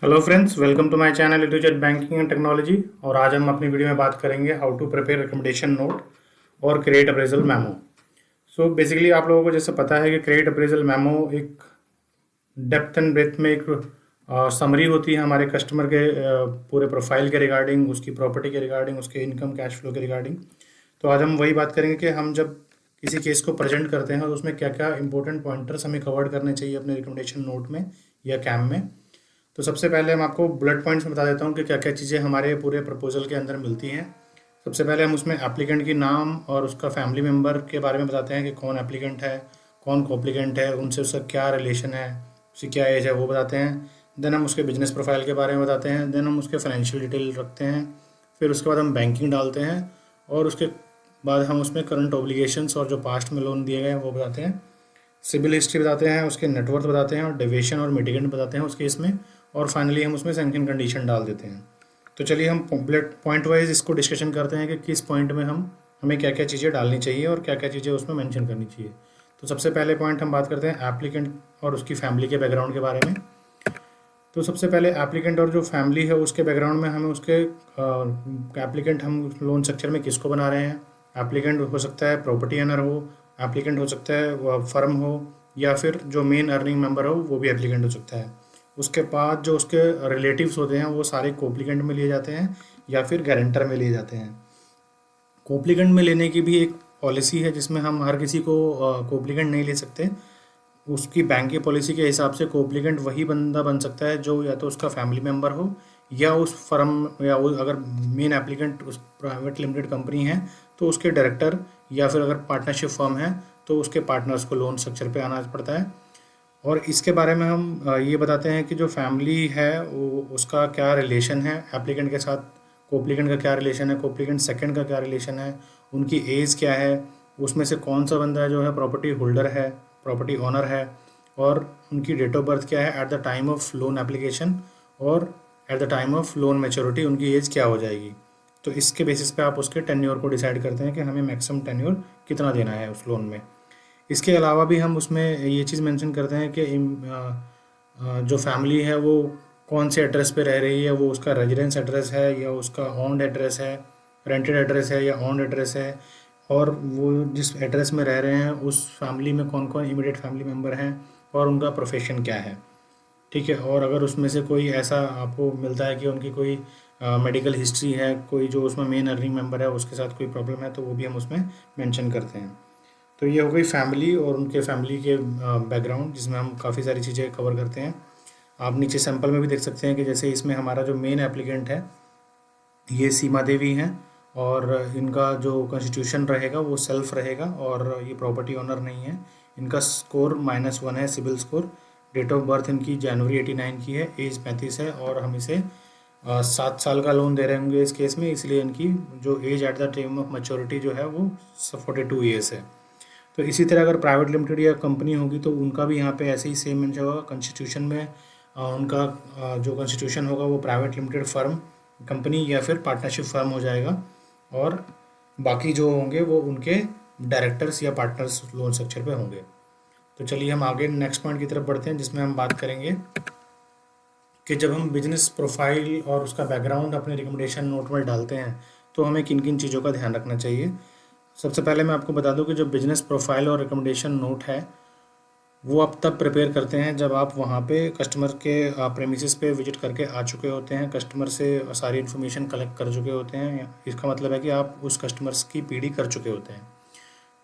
Hello friends, welcome to my channel A to Z banking and technology. और आज हम अपनी वीडियो में बात करेंगे how to prepare recommendation note और credit appraisal memo. So basically आप लोगों को जैसे पता है कि क्रेडिट अप्रेजल मेमो एक डेप्थ एंड ब्रेथ में एक समरी होती है हमारे कस्टमर के पूरे प्रोफाइल के रिगार्डिंग, उसकी प्रॉपर्टी के रिगार्डिंग, उसके इनकम कैश फ्लो के रिगार्डिंग। तो आज हम वही बात करेंगे कि हम जब किसी केस को प्रेजेंट करते हैं तो उसमें क्या क्या इंपॉर्टेंट पॉइंटर्स हमें कवर करने चाहिए अपने रिकमेंडेशन नोट में या कैम में। तो सबसे पहले हम आपको बुलेट पॉइंट्स में बता देता हूँ कि क्या क्या चीज़ें हमारे पूरे प्रपोजल के अंदर मिलती हैं। सबसे पहले हम उसमें एप्लीकेंट की नाम और उसका फैमिली मेम्बर के बारे में बताते हैं कि कौन एप्लीकेंट है, कौन कोप्लीकेंट है, उनसे उसका क्या रिलेशन है, उसकी क्या एज है, वो बताते हैं। देन हम उसके बिजनेस प्रोफाइल के बारे में बताते हैं। देन हम उसके फाइनेंशियल डिटेल रखते हैं। फिर उसके बाद हम बैंकिंग डालते हैं और उसके बाद हम उसमें करंट ऑब्लिगेशंस और जो पास्ट में लोन दिए गए हैं वो बताते हैं। सिबिल हिस्ट्री बताते हैं, उसके नेटवर्थ बताते हैं और डेविएशन और मिटिगेंट बताते हैं उस केस में। और फाइनली हम उसमें सैंक्शन कंडीशन डाल देते हैं। तो चलिए हम बुलेट पॉइंट वाइज इसको डिस्कशन करते हैं कि किस पॉइंट में हमें क्या क्या चीज़ें डालनी चाहिए और क्या क्या चीज़ें उसमें मेंशन करनी चाहिए। तो सबसे पहले पॉइंट हम बात करते हैं एप्लीकेंट और उसकी फैमिली के बैकग्राउंड के बारे में। तो सबसे पहले एप्लीकेंट और जो फैमिली है उसके बैकग्राउंड में हमें उसके एप्लीकेंट हम लोन स्ट्रक्चर में किसको बना रहे हैं। एप्लीकेंट हो सकता है प्रॉपर्टी ओनर हो, एप्लीकेंट हो सकता है फर्म हो, या फिर जो मेन अर्निंग मेंबर हो वो भी एप्लीकेंट हो सकता है। उसके बाद जो उसके रिलेटिव्स होते हैं वो सारे कोप्लीकेंट में लिए जाते हैं या फिर गारंटर में लिए जाते हैं। कोप्लीकेंट में लेने की भी एक पॉलिसी है जिसमें हम हर किसी को कोप्लीकेंट नहीं ले सकते। उसकी बैंक की पॉलिसी के हिसाब से कोप्लीकेंट वही बंदा बन सकता है जो या तो उसका फैमिली मेम्बर हो या उस फर्म या वो अगर मेन एप्लीकेंट उस प्राइवेट लिमिटेड कंपनी है तो उसके डायरेक्टर, या फिर अगर पार्टनरशिप फर्म है तो उसके पार्टनर्स को लोन स्ट्रक्चर पे आना पड़ता है। और इसके बारे में हम ये बताते हैं कि जो फैमिली है वो उसका क्या रिलेशन है एप्लीकेंट के साथ, कोप्लीकेंट का क्या रिलेशन है, कोप्लीकेंट सेकंड का क्या रिलेशन है, उनकी एज क्या है, उसमें से कौन सा बंदा जो है प्रॉपर्टी होल्डर है, प्रॉपर्टी ओनर है, और उनकी डेट ऑफ बर्थ क्या है at the time of loan application, और at the time of loan maturity उनकी एज क्या हो जाएगी। तो इसके बेसिस पे आप उसके टेन्योर को डिसाइड करते हैं कि हमें मैक्सिमम टेन्योर कितना देना है उस लोन में। इसके अलावा भी हम उसमें ये चीज़ मेंशन करते हैं कि जो फैमिली है वो कौन से एड्रेस पे रह रही है, वो उसका रेजिडेंस एड्रेस है या उसका ओन्ड एड्रेस है, रेंटेड एड्रेस है या ओन्ड एड्रेस है, और वो जिस एड्रेस में रह रहे हैं उस फैमिली में कौन कौन इमीडिएट फैमिली मेम्बर हैं और उनका प्रोफेशन क्या है। ठीक है। और अगर उसमें से कोई ऐसा आपको मिलता है कि उनकी कोई मेडिकल हिस्ट्री है, कोई जो उसमें मेन अर्निंग मेंबर है उसके साथ कोई प्रॉब्लम है, तो वो भी हम उसमें मेंशन करते हैं। तो ये हो गई फैमिली और उनके फैमिली के बैकग्राउंड जिसमें हम काफ़ी सारी चीज़ें कवर करते हैं। आप नीचे सैंपल में भी देख सकते हैं कि जैसे इसमें हमारा जो मेन एप्लीकेंट है ये सीमा देवी हैं, और इनका जो कॉन्स्टिट्यूशन रहेगा वो सेल्फ रहेगा और ये प्रॉपर्टी ओनर नहीं है। इनका स्कोर -1 है, CIBIL score. Date of birth इनकी जनवरी 89 की है, एज 35 है, और हम इसे 7 साल का लोन दे रहे होंगे इस केस में, इसलिए इनकी जो age at the time of maturity जो है वो 42 ईयर्स है। तो इसी तरह अगर प्राइवेट लिमिटेड या कंपनी होगी तो उनका भी यहाँ पे ऐसे ही सेम मेंशन होगा कॉन्स्टिट्यूशन में। उनका जो कॉन्स्टिट्यूशन होगा वो प्राइवेट लिमिटेड फर्म, कंपनी या फिर पार्टनरशिप फर्म हो जाएगा, और बाकी जो होंगे वो उनके डायरेक्टर्स या पार्टनर्स लोन स्ट्रक्चर पे होंगे। तो चलिए हम आगे नेक्स्ट पॉइंट की तरफ बढ़ते हैं जिसमें हम बात करेंगे कि जब हम बिजनेस प्रोफाइल और उसका बैकग्राउंड अपने रिकमेंडेशन नोट में डालते हैं तो हमें किन किन चीज़ों का ध्यान रखना चाहिए। सबसे पहले मैं आपको बता दूं कि जो बिजनेस प्रोफाइल और रिकमेंडेशन नोट है वो आप तब प्रिपेयर करते हैं जब आप वहाँ पे कस्टमर के प्रेमिसेस पे विजिट करके आ चुके होते हैं, कस्टमर से सारी इन्फॉर्मेशन कलेक्ट कर चुके होते हैं। इसका मतलब है कि आप उस कस्टमर्स की पीढ़ी कर चुके होते हैं।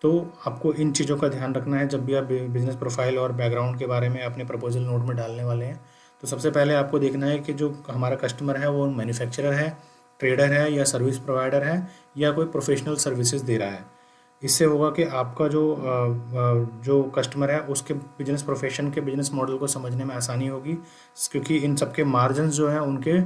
तो आपको इन चीज़ों का ध्यान रखना है जब भी आप बिजनेस प्रोफाइल और बैकग्राउंड के बारे में अपने प्रपोजल नोट में डालने वाले हैं। तो सबसे पहले आपको देखना है कि जो हमारा कस्टमर है वो मैन्युफैक्चरर है, ट्रेडर है, या सर्विस प्रोवाइडर है, या कोई प्रोफेशनल सर्विसेज दे रहा है। इससे होगा कि आपका जो कस्टमर है उसके बिजनेस प्रोफेशन के बिजनेस मॉडल को समझने में आसानी होगी, क्योंकि इन सबके मार्जिन्स जो हैं उनके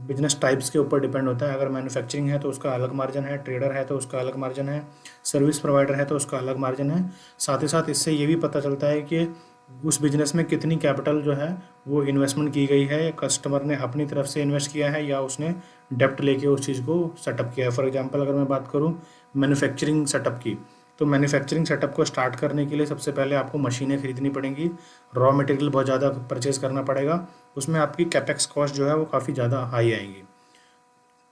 बिजनेस टाइप्स के ऊपर डिपेंड होता है। अगर मैन्युफैक्चरिंग है तो उसका अलग मार्जिन है, ट्रेडर है तो उसका अलग मार्जिन है, सर्विस प्रोवाइडर है तो उसका अलग मार्जिन है। साथ ही साथ इससे ये भी पता चलता है कि उस बिजनेस में कितनी कैपिटल जो है वो इन्वेस्टमेंट की गई है, कस्टमर ने अपनी तरफ से इन्वेस्ट किया है या उसने डेप्ट लेके उस चीज़ को सेटअप किया है। फॉर एग्जांपल अगर मैं बात करूं मैन्युफैक्चरिंग सेटअप की, तो मैन्युफैक्चरिंग सेटअप को स्टार्ट करने के लिए सबसे पहले आपको मशीनें खरीदनी पड़ेंगी, रॉ मटेरियल बहुत ज़्यादा परचेज करना पड़ेगा, उसमें आपकी कैपेक्स कॉस्ट जो है वो काफ़ी ज़्यादा हाई आएंगी।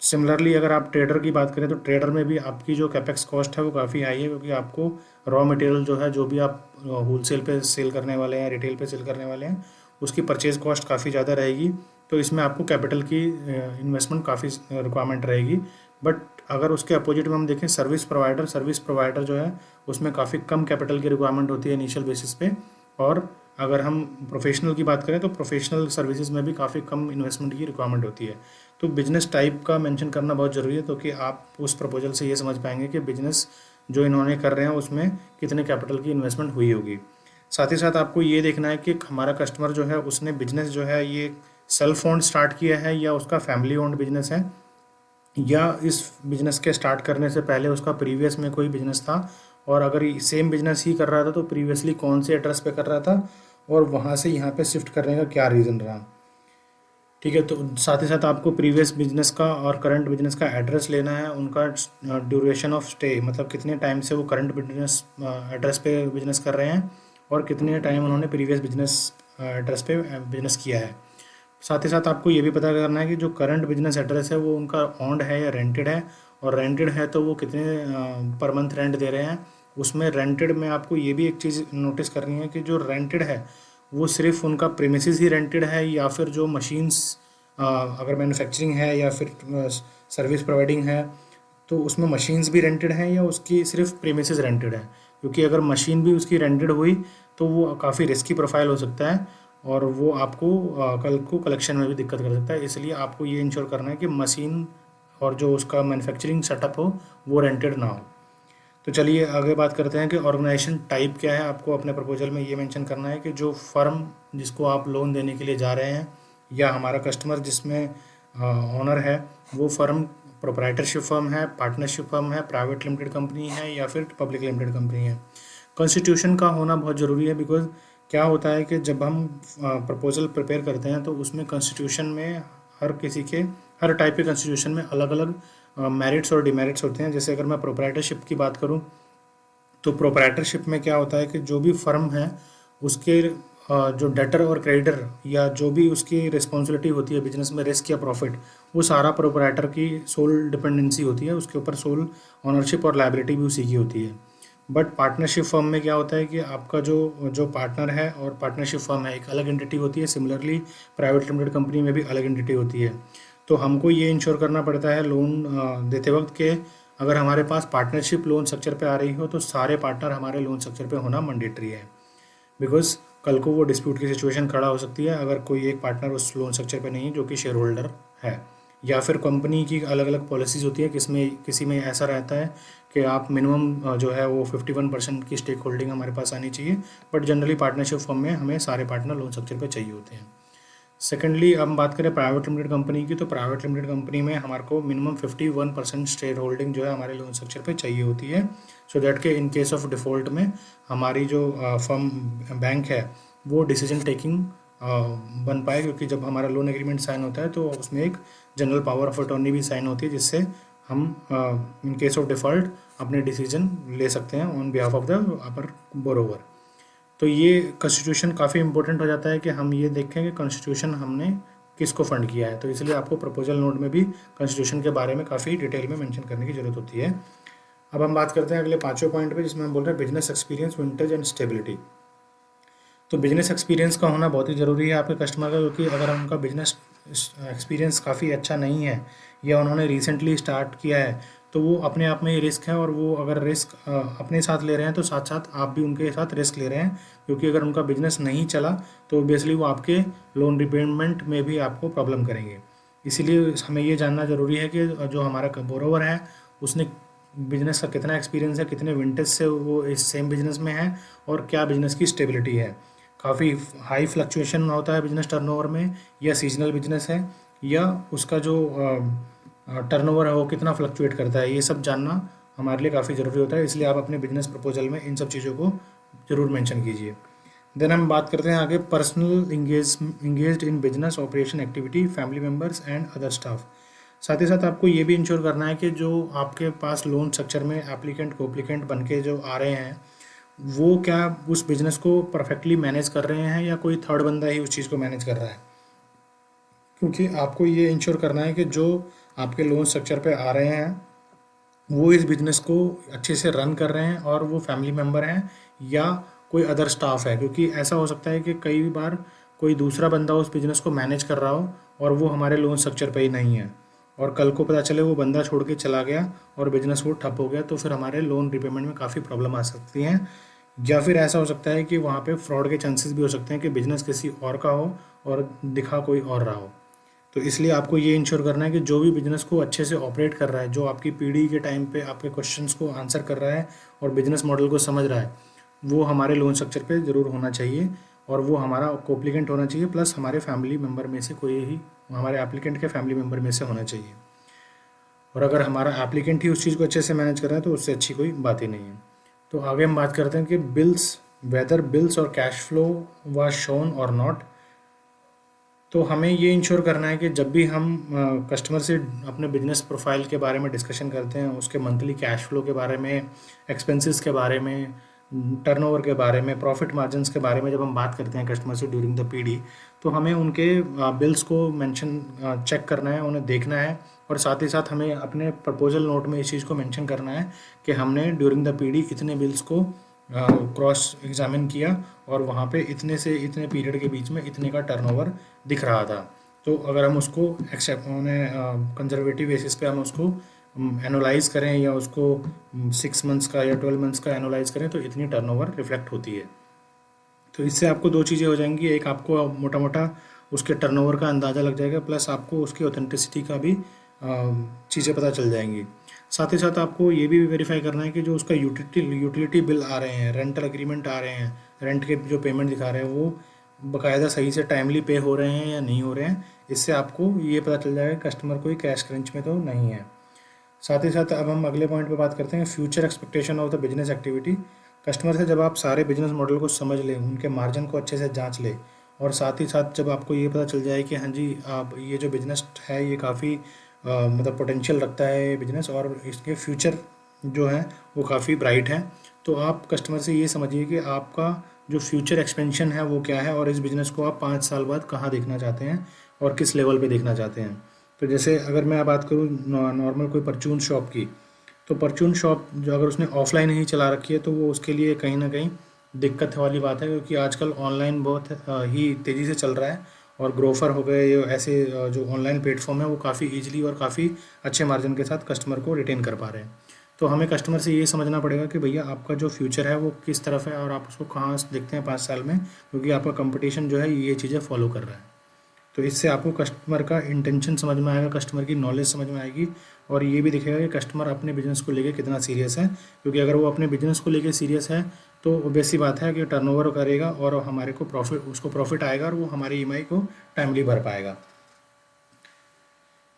सिमिलरली अगर आप ट्रेडर की बात करें तो ट्रेडर में भी आपकी जो कैपेक्स कॉस्ट है वो काफ़ी हाई है, क्योंकि आपको रॉ मटेरियल जो है, जो भी आप होलसेल पे सेल करने वाले हैं, रिटेल पे सेल करने वाले हैं, उसकी परचेज कॉस्ट काफ़ी ज़्यादा रहेगी। तो इसमें आपको कैपिटल की इन्वेस्टमेंट काफ़ी रिक्वायरमेंट रहेगी। बट अगर उसके अपोजिट में हम देखें सर्विस प्रोवाइडर जो है उसमें काफ़ी कम कैपिटल की रिक्वायरमेंट होती है इनिशियल बेसिस पे। और अगर हम प्रोफेशनल की बात करें तो प्रोफेशनल सर्विसेज में भी काफ़ी कम इन्वेस्टमेंट की रिक्वायरमेंट होती है। तो बिजनेस टाइप का मेंशन करना बहुत ज़रूरी है, तो कि आप उस प्रपोजल से ये समझ पाएंगे कि बिजनेस जो इन्होंने कर रहे हैं उसमें कितने कैपिटल की इन्वेस्टमेंट हुई होगी। साथ ही साथ आपको ये देखना है कि हमारा कस्टमर जो है उसने बिजनेस जो है ये सेल्फ ओन्ड स्टार्ट किया है या उसका फैमिली ओन्ड बिजनेस है, या इस बिजनेस के स्टार्ट करने से पहले उसका प्रीवियस में कोई बिजनेस था, और अगर सेम बिजनेस ही कर रहा था तो प्रीवियसली कौन से एड्रेस पे कर रहा था और वहाँ से यहाँ पे शिफ्ट करने का क्या रीज़न रहा। ठीक है, तो साथ ही साथ आपको प्रीवियस बिजनेस का और करंट बिजनेस का एड्रेस लेना है, उनका ड्यूरेशन ऑफ स्टे, मतलब कितने टाइम से वो करंट बिजनेस एड्रेस पे बिजनेस कर रहे हैं और कितने टाइम उन्होंने प्रीवियस बिजनेस एड्रेस पे बिजनेस किया है। साथ ही साथ आपको ये भी पता करना है कि जो करंट बिजनेस एड्रेस है वो उनका ऑन्ड है या रेंटेड है, और रेंटेड है तो वो कितने पर मंथ रेंट दे रहे हैं। उसमें रेंटेड में आपको ये भी एक चीज़ नोटिस करनी है कि जो रेंटेड है वो सिर्फ उनका प्रीमिसेस ही रेंटेड है, या फिर जो मशीन्स अगर मैन्युफैक्चरिंग है या फिर सर्विस प्रोवाइडिंग है तो उसमें मशीन्स भी रेंटेड हैं, या उसकी सिर्फ प्रीमिसेस रेंटेड है। क्योंकि अगर मशीन भी उसकी रेंटेड हुई तो वो काफ़ी रिस्की प्रोफाइल हो सकता है और वो आपको कल को कलेक्शन में भी दिक्कत कर सकता है। इसलिए आपको ये इंश्योर करना है कि मशीन और जो उसका मैन्युफैक्चरिंग सेटअप हो वो रेंटेड ना हो। तो चलिए आगे बात करते हैं कि ऑर्गेनाइजेशन टाइप क्या है। आपको अपने प्रपोजल में ये मेंशन करना है कि जो फर्म जिसको आप लोन देने के लिए जा रहे हैं या हमारा कस्टमर जिसमें ऑनर है वो फर्म प्रोप्राइटरशिप फर्म है, पार्टनरशिप फर्म है, प्राइवेट लिमिटेड कंपनी है या फिर पब्लिक लिमिटेड कंपनी है। कॉन्स्टिट्यूशन का होना बहुत ज़रूरी है, बिकॉज क्या होता है कि जब हम प्रपोजल प्रिपेयर करते हैं तो उसमें कॉन्स्टिट्यूशन में हर टाइप के कॉन्स्टिट्यूशन में अलग अलग मेरिट्स और डिमेरिट्स होते हैं। जैसे अगर मैं प्रोप्राइटरशिप की बात करूं तो प्रोप्राइटरशिप में क्या होता है कि जो भी फर्म है उसके जो डेटर और क्रेडिटर या जो भी उसकी रिस्पॉन्सिबिलिटी होती है बिजनेस में, रिस्क या प्रॉफिट, वो सारा प्रोप्राइटर की सोल डिपेंडेंसी होती है, उसके ऊपर सोल ऑनरशिप और लायबिलिटी भी उसी की होती है। बट पार्टनरशिप फर्म में क्या होता है कि आपका जो पार्टनर है और पार्टनरशिप फर्म है एक अलग एंटिटी होती है। सिमिलरली प्राइवेट लिमिटेड कंपनी में भी अलग एंटिटी होती है। तो हमको ये इंश्योर करना पड़ता है लोन देते वक्त के अगर हमारे पास पार्टनरशिप लोन स्ट्रक्चर पे आ रही हो तो सारे पार्टनर हमारे लोन स्ट्रक्चर पे होना मैंडेटरी है, बिकॉज कल को वो डिस्प्यूट की सिचुएशन खड़ा हो सकती है अगर कोई एक पार्टनर उस लोन स्ट्रक्चर पे नहीं जो कि शेयर होल्डर है। या फिर कंपनी की अलग अलग पॉलिसीज़ होती है, किसी में ऐसा रहता है कि आप मिनिमम जो है वो 51% की स्टेक होल्डिंग हमारे पास आनी चाहिए, बट जनरली पार्टनरशिप फॉर्म में हमें सारे पार्टनर लोन स्ट्रक्चर पे चाहिए होते हैं। सेकेंडली हम बात करें प्राइवेट लिमिटेड कंपनी की, तो प्राइवेट लिमिटेड कंपनी में हमारे को मिनिमम 51% शेयर होल्डिंग जो है हमारे लोन स्ट्रक्चर पे चाहिए होती है, सो दैट के इन केस ऑफ डिफ़ॉल्ट में हमारी जो फर्म बैंक है वो डिसीजन टेकिंग बन पाए। क्योंकि जब हमारा लोन एग्रीमेंट साइन होता है तो उसमें एक जनरल पावर ऑफ अटॉर्नी भी साइन होती है, जिससे हम इन केस ऑफ डिफ़ॉल्ट अपने डिसीजन ले सकते हैं on behalf of the upper borrower. तो ये कॉन्स्टिट्यूशन काफ़ी इंपॉर्टेंट हो जाता है कि हम ये देखें कि कॉन्स्टिट्यूशन हमने किसको फंड किया है। तो इसलिए आपको प्रपोजल नोट में भी कॉन्स्टिट्यूशन के बारे में काफ़ी डिटेल में मेंशन करने की ज़रूरत होती है। अब हम बात करते हैं अगले 5वें पॉइंट पे, जिसमें हम बोल रहे हैं business experience, vintage and stability. तो बिजनेस एक्सपीरियंस का होना बहुत ही ज़रूरी है आपके कस्टमर का, क्योंकि अगर उनका बिजनेस एक्सपीरियंस काफ़ी अच्छा नहीं है या उन्होंने रिसेंटली स्टार्ट किया है तो वो अपने आप में ही रिस्क है, और वो अगर रिस्क अपने साथ ले रहे हैं तो साथ साथ आप भी उनके साथ रिस्क ले रहे हैं। क्योंकि अगर उनका बिजनेस नहीं चला तो ऑब्वियसली वो आपके लोन रिपेमेंट में भी आपको प्रॉब्लम करेंगे। इसीलिए हमें ये जानना ज़रूरी है कि जो हमारा बोरोवर है उसने बिजनेस का कितना एक्सपीरियंस है, कितने विंटेज से वो इस सेम बिजनेस में है और क्या बिजनेस की स्टेबिलिटी है। काफ़ी हाई फ्लक्चुएशन होता है बिजनेस टर्नओवर में, या सीजनल बिजनेस है, या उसका जो टर्नओवर है वो कितना फ्लक्चुएट करता है, ये सब जानना हमारे लिए काफ़ी ज़रूरी होता है। इसलिए आप अपने बिजनेस प्रपोजल में इन सब चीज़ों को ज़रूर मेंशन कीजिए। देन हम बात करते हैं आगे personal engaged in business operation activity, family members and other staff. साथ ही साथ आपको ये भी इंश्योर करना है कि जो आपके पास लोन स्ट्रक्चर में एप्लीकेंट कोप्लीकेंट बन के जो आ रहे हैं वो क्या उस बिज़नेस को परफेक्टली मैनेज कर रहे हैं या कोई थर्ड बंदा ही उस चीज़ को मैनेज कर रहा है। क्योंकि आपको ये इंश्योर करना है कि जो आपके लोन स्ट्रक्चर पे आ रहे हैं वो इस बिज़नेस को अच्छे से रन कर रहे हैं और वो फैमिली मेम्बर हैं या कोई अदर स्टाफ है। क्योंकि ऐसा हो सकता है कि कई बार कोई दूसरा बंदा उस बिज़नेस को मैनेज कर रहा हो और वो हमारे लोन स्ट्रक्चर पे ही नहीं है और कल को पता चले वो बंदा छोड़ के चला गया और बिज़नेस वो ठप हो गया, तो फिर हमारे लोन रिपेमेंट में काफ़ी प्रॉब्लम आ सकती हैं। या फिर ऐसा हो सकता है कि वहाँ पे फ्रॉड के चांसेस भी हो सकते हैं कि बिज़नेस किसी और का हो और दिखा कोई और रहा हो। तो इसलिए आपको ये इंश्योर करना है कि जो भी बिज़नेस को अच्छे से ऑपरेट कर रहा है, जो आपकी पीढ़ी के टाइम पे आपके क्वेश्चंस को आंसर कर रहा है और बिज़नेस मॉडल को समझ रहा है, वो हमारे लोन स्ट्रक्चर पे ज़रूर होना चाहिए और वो हमारा कोप्लीकेंट होना चाहिए प्लस हमारे फैमिली मेम्बर में से कोई ही हमारे एप्लीकेंट के फैमिली मेम्बर में से होना चाहिए। और अगर हमारा एप्लीकेंट ही उस चीज़ को अच्छे से मैनेज कर रहा है तो उससे अच्छी कोई बात ही नहीं है। तो आगे हम बात करते हैं कि बिल्स, वेदर बिल्स और कैश फ्लो वाज शोन और नॉट। तो हमें ये इंश्योर करना है कि जब भी हम कस्टमर से अपने बिजनेस प्रोफाइल के बारे में डिस्कशन करते हैं, उसके मंथली कैश फ्लो के बारे में, एक्सपेंसेस के बारे में, टर्नओवर के बारे में, प्रॉफिट मार्जिन्स के बारे में जब हम बात करते हैं कस्टमर से ड्यूरिंग द पीडी, तो हमें उनके बिल्स को मेंशन चेक करना है, उन्हें देखना है और साथ ही साथ हमें अपने प्रपोजल नोट में इस चीज़ को मेंशन करना है कि हमने ड्यूरिंग द पीडी इतने बिल्स को क्रॉस एग्जामिन किया और वहाँ पे इतने से इतने पीरियड के बीच में इतने का टर्नओवर दिख रहा था। तो अगर हम उसको एक्सेप्ट उन्हें कंजर्वेटिव बेसिस पे हम उसको एनालाइज करें या उसको 6 मंथ्स का या 12 मंथ्स का एनालाइज करें तो इतनी टर्नओवर रिफ्लेक्ट होती है। तो इससे आपको दो चीज़ें हो जाएंगी, एक आपको मोटा मोटा उसके टर्नओवर का अंदाज़ा लग जाएगा प्लस आपको उसकी ऑथेंटिसिटी का भी चीज़ें पता चल जाएंगी। साथ ही साथ आपको ये भी वेरीफाई करना है कि जो उसका यूटिलिटी बिल आ रहे हैं, रेंटल एग्रीमेंट आ रहे हैं, रेंट के जो पेमेंट दिखा रहे हैं वो बाकायदा सही से टाइमली पे हो रहे हैं या नहीं हो रहे हैं। इससे आपको ये पता चल जाएगा कस्टमर कोई कैश क्रंच में तो नहीं है। साथ ही साथ अब हम अगले पॉइंट पे बात करते हैं future expectation of the business activity. Customer से जब आप सारे बिजनेस मॉडल को समझ लें, उनके मार्जिन को अच्छे से जांच लें और साथ ही साथ जब आपको ये पता चल जाए कि हाँ जी आप ये जो बिज़नेस है ये काफ़ी मतलब पोटेंशियल रखता है ये बिज़नेस और इसके फ्यूचर जो है वो काफ़ी ब्राइट है, तो आप कस्टमर से ये समझिए कि आपका जो फ्यूचर एक्सपेंशन है वो क्या है और इस बिज़नेस को आप 5 साल बाद कहाँ देखना चाहते हैं और किस लेवल पे देखना चाहते हैं। तो जैसे अगर मैं बात करूँ नॉर्मल कोई परचून शॉप की, तो परचून शॉप जो अगर उसने ऑफलाइन ही चला रखी है तो वो उसके लिए कहीं ना कहीं दिक्कत वाली बात है, क्योंकि आजकल ऑनलाइन बहुत ही तेज़ी से चल रहा है और ग्रोफर हो गए ये ऐसे जो ऑनलाइन प्लेटफॉर्म है वो काफ़ी ईजिली और काफ़ी अच्छे मार्जिन के साथ कस्टमर को रिटेन कर पा रहे हैं। तो हमें कस्टमर से ये समझना पड़ेगा कि भैया आपका जो फ्यूचर है वो किस तरफ है और आप उसको कहाँ देखते हैं 5 साल में, क्योंकि आपका कंपटीशन जो है ये चीज़ें फॉलो कर रहा है। तो इससे आपको कस्टमर का इंटेंशन समझ में आएगा, कस्टमर की नॉलेज समझ में आएगी और ये भी दिखेगा कि कस्टमर अपने बिजनेस को लेके कितना सीरियस है। क्योंकि अगर वो अपने बिजनेस को लेके सीरियस है तो ऑब्वियस सी बात है कि टर्नओवर करेगा और हमारे को उसको प्रॉफिट आएगा और वो हमारी ईएमआई को टाइमली भर पाएगा।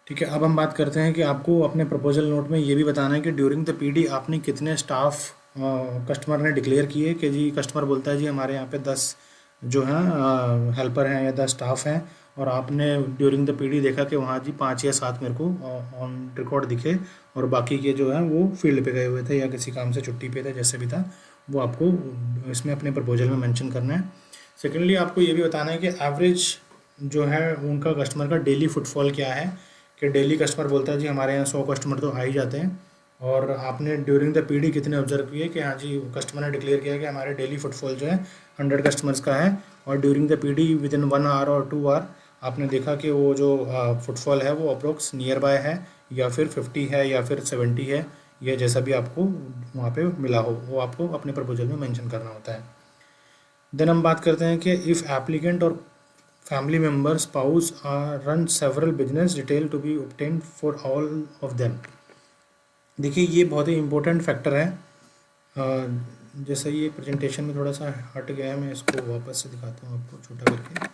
ठीक है, अब हम बात करते हैं कि आपको अपने प्रपोजल नोट में ये भी बताना है कि ड्यूरिंग द पीडी आपने कितने स्टाफ कस्टमर ने डिक्लेयर किए कि जी कस्टमर बोलता है जी हमारे यहाँ पे 10 जो हैं हेल्पर हैं या 10 स्टाफ हैं और आपने ड्यूरिंग द पीडी देखा कि वहाँ जी 5 या 7 मेरे को ऑन रिकॉर्ड दिखे और बाकी के जो हैं वो फील्ड पे गए हुए थे या किसी काम से छुट्टी पे थे, जैसे भी था वो आपको इसमें अपने प्रपोजल में मेंशन करना है। सेकेंडली आपको ये भी बताना है कि एवरेज जो है उनका कस्टमर का डेली फुटफॉल क्या है, कि डेली कस्टमर बोलता है जी हमारे यहाँ 100 कस्टमर तो आ ही जाते हैं और आपने ड्यूरिंग द पीडी कितने ऑब्जर्व किए कि हाँ जी कस्टमर ने डिक्लेयर किया कि हमारे डेली फुटफॉल जो है 100 कस्टमर्स का है और during the PD within 1 hour और 2 आवर आपने देखा कि वो जो फुटफॉल है वो अप्रोक्स नियर बाय है या फिर 50 है या फिर 70 है या जैसा भी आपको वहाँ पे मिला हो वो आपको अपने प्रपोजल में मेंशन करना होता है। देन हम बात करते हैं कि इफ़ एप्लीकेंट और family members spouse run several business detail to be obtained for all of them। देखिए ये बहुत ही इम्पोर्टेंट फैक्टर है। जैसे ये प्रेजेंटेशन में थोड़ा सा हट गया है, मैं इसको वापस से दिखाता हूँ आपको छोटा करके।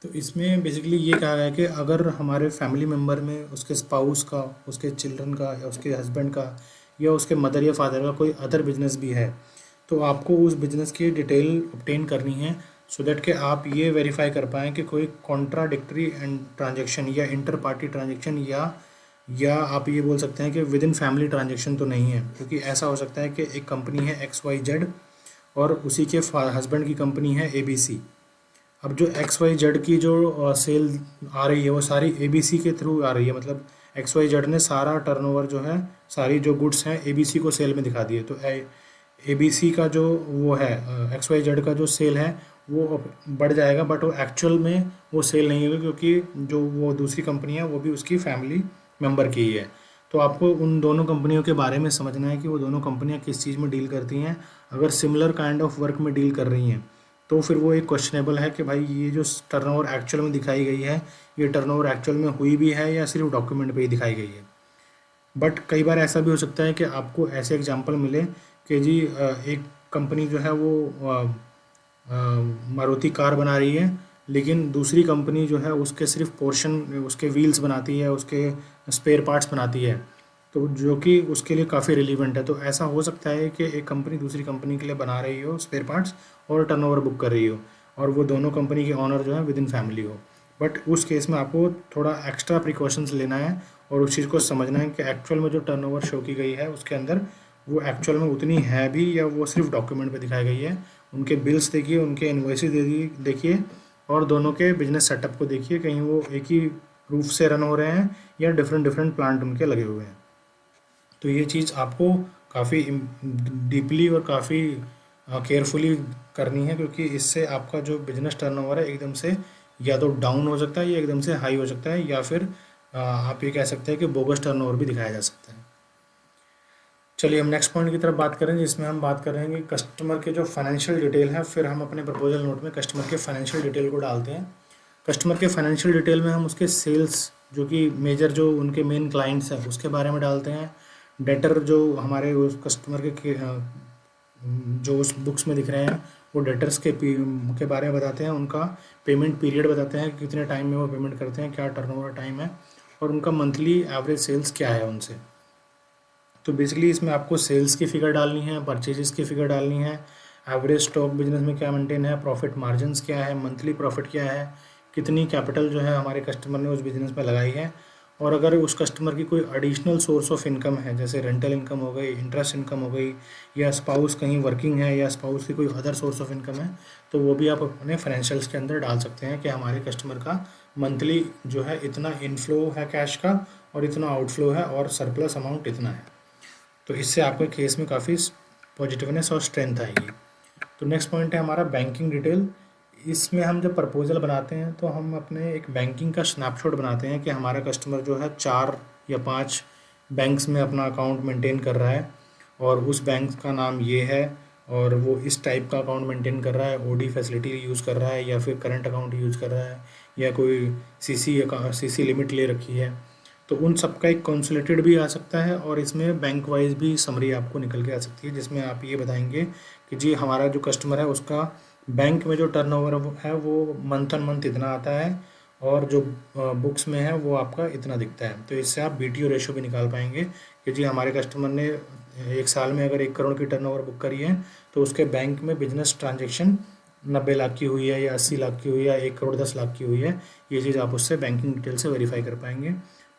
तो इसमें बेसिकली ये कहा गया है कि अगर हमारे फैमिली मेम्बर में उसके स्पाउस का, उसके चिल्ड्रन का या उसके हस्बैंड का या उसके मदर या फादर का कोई अदर बिजनेस भी है तो आपको उस बिज़नेस की डिटेल ऑब्टेन करनी है सो दैट कि आप ये वेरीफाई कर पाएँ कि कोई कॉन्ट्राडिक्टरी एंड ट्रांजेक्शन या इंटर पार्टी ट्रांजेक्शन या आप ये बोल सकते हैं कि विद इन फैमिली ट्रांजेक्शन तो नहीं है। क्योंकि ऐसा हो सकता है कि एक कंपनी है XYZ और उसी के हस्बैंड की कंपनी है ABC। अब जो XYZ की जो सेल आ रही है वो सारी ABC के थ्रू आ रही है, मतलब XYZ ने सारा टर्नओवर जो है, सारी जो गुड्स हैं ABC को सेल में दिखा दिए। तो ABC का जो वो है XYZ का जो सेल है वो बढ़ जाएगा, बट वो एक्चुअल में वो सेल नहीं होगा, क्योंकि जो वो दूसरी कंपनी है वो भी उसकी फैमिली मेंबर की ही है। तो आपको उन दोनों कंपनियों के बारे में समझना है कि वो दोनों कंपनियां किस चीज़ में डील करती हैं। अगर सिमिलर काइंड ऑफ वर्क में डील कर रही हैं तो फिर वो एक क्वेश्चनेबल है कि भाई ये जो टर्नओवर एक्चुअल में दिखाई गई है, ये टर्नओवर एक्चुअल में हुई भी है या सिर्फ डॉक्यूमेंट पे ही दिखाई गई है। बट कई बार ऐसा भी हो सकता है कि आपको ऐसे एग्जांपल मिले कि जी एक कंपनी जो है वो मारुति कार बना रही है, लेकिन दूसरी कंपनी जो है उसके सिर्फ पोर्शन, उसके व्हील्स बनाती है, उसके स्पेयर पार्ट्स बनाती है, तो जो कि उसके लिए काफ़ी रिलीवेंट है। तो ऐसा हो सकता है कि एक कंपनी दूसरी कंपनी के लिए बना रही हो स्पेयर पार्ट्स और टर्नओवर बुक कर रही हो, और वो दोनों कंपनी के ऑनर जो है विद इन फैमिली हो। बट उस केस में आपको थोड़ा एक्स्ट्रा प्रिकॉशंस लेना है और उस चीज़ को समझना है कि एक्चुअल में जो टर्नओवर शो की गई है उसके अंदर वो एक्चुअल में उतनी है भी या वो सिर्फ डॉक्यूमेंट पे दिखाई गई है। उनके बिल्स देखिए, उनके इन्वॉइसेस देखिए, और दोनों के बिजनेस सेटअप को देखिए, कहीं वो एक ही रूफ से रन हो रहे हैं या डिफरेंट डिफरेंट प्लांट उनके लगे हुए हैं। तो ये चीज़ आपको काफ़ी डीपली और काफ़ी केयरफुली करनी है, क्योंकि इससे आपका जो बिजनेस टर्नओवर है एकदम से या तो डाउन हो सकता है या एकदम से हाई हो सकता है, या फिर आप ये कह सकते हैं कि बोगस टर्नओवर भी दिखाया जा सकता है। चलिए हम नेक्स्ट पॉइंट की तरफ बात करें, जिसमें हम बात करेंगे कस्टमर के जो फाइनेंशियल डिटेल है। फिर हम अपने प्रपोजल नोट में कस्टमर के फाइनेंशियल डिटेल को डालते हैं। कस्टमर के फाइनेंशियल डिटेल में हम उसके सेल्स, जो कि मेजर जो उनके मेन क्लाइंट्स हैं उसके बारे में डालते हैं। डेटर जो हमारे उस कस्टमर जो उस बुक्स में दिख रहे हैं वो डेटर्स के बारे में बताते हैं। उनका पेमेंट पीरियड बताते हैं, कितने टाइम में वो पेमेंट करते हैं, क्या टर्नओवर टाइम है, और उनका मंथली एवरेज सेल्स क्या है उनसे। तो बेसिकली इसमें आपको सेल्स की फ़िगर डालनी है, परचेजेस की फ़िगर डालनी है, एवरेज स्टॉक बिजनेस में क्या मेंटेन है, प्रॉफिट मार्जिन्स क्या है, मंथली प्रॉफिट क्या है, कितनी कैपिटल जो है हमारे कस्टमर ने उस बिज़नेस में लगाई है, और अगर उस कस्टमर की कोई एडिशनल सोर्स ऑफ इनकम है, जैसे रेंटल इनकम हो गई, इंटरेस्ट इनकम हो गई, या स्पाउस कहीं वर्किंग है या स्पाउस की कोई अदर सोर्स ऑफ इनकम है, तो वो भी आप अपने फाइनेंशियल्स के अंदर डाल सकते हैं कि हमारे कस्टमर का मंथली जो है इतना इनफ्लो है कैश का और इतना आउटफ्लो है और सरप्लस अमाउंट इतना है। तो इससे आपके केस में काफ़ी पॉजिटिवनेस और स्ट्रेंथ आएगी। तो नेक्स्ट पॉइंट है हमारा बैंकिंग डिटेल। इसमें हम जब प्रपोजल बनाते हैं तो हम अपने एक बैंकिंग का स्नैपशॉट बनाते हैं कि हमारा कस्टमर जो है 4 या 5 बैंक्स में अपना अकाउंट मेंटेन कर रहा है, और उस बैंक का नाम ये है, और वो इस टाइप का अकाउंट मेंटेन कर रहा है, ओडी फैसिलिटी यूज़ कर रहा है, या फिर करंट अकाउंट यूज़ कर रहा है, या कोई सीसी लिमिट ले रखी है। तो उन सब का एक कंसोलिडेटेड भी आ सकता है, और इसमें बैंक वाइज भी समरी आपको निकल के आ सकती है, जिसमें आप ये बताएंगे कि जी हमारा जो कस्टमर है उसका बैंक में जो टर्नओवर है वो मंथ ऑन मंथ इतना आता है, और जो बुक्स में है वो आपका इतना दिखता है। तो इससे आप BTO रेशो भी निकाल पाएंगे कि जी हमारे कस्टमर ने एक साल में अगर 1 करोड़ की टर्नओवर बुक करी है तो उसके बैंक में बिजनेस ट्रांजेक्शन 90 लाख की हुई है, या 80 लाख की हुई है, या 1 करोड़ 10 लाख की हुई है। ये चीज़ आप उससे बैंकिंग डिटेल से वेरीफाई कर पाएंगे।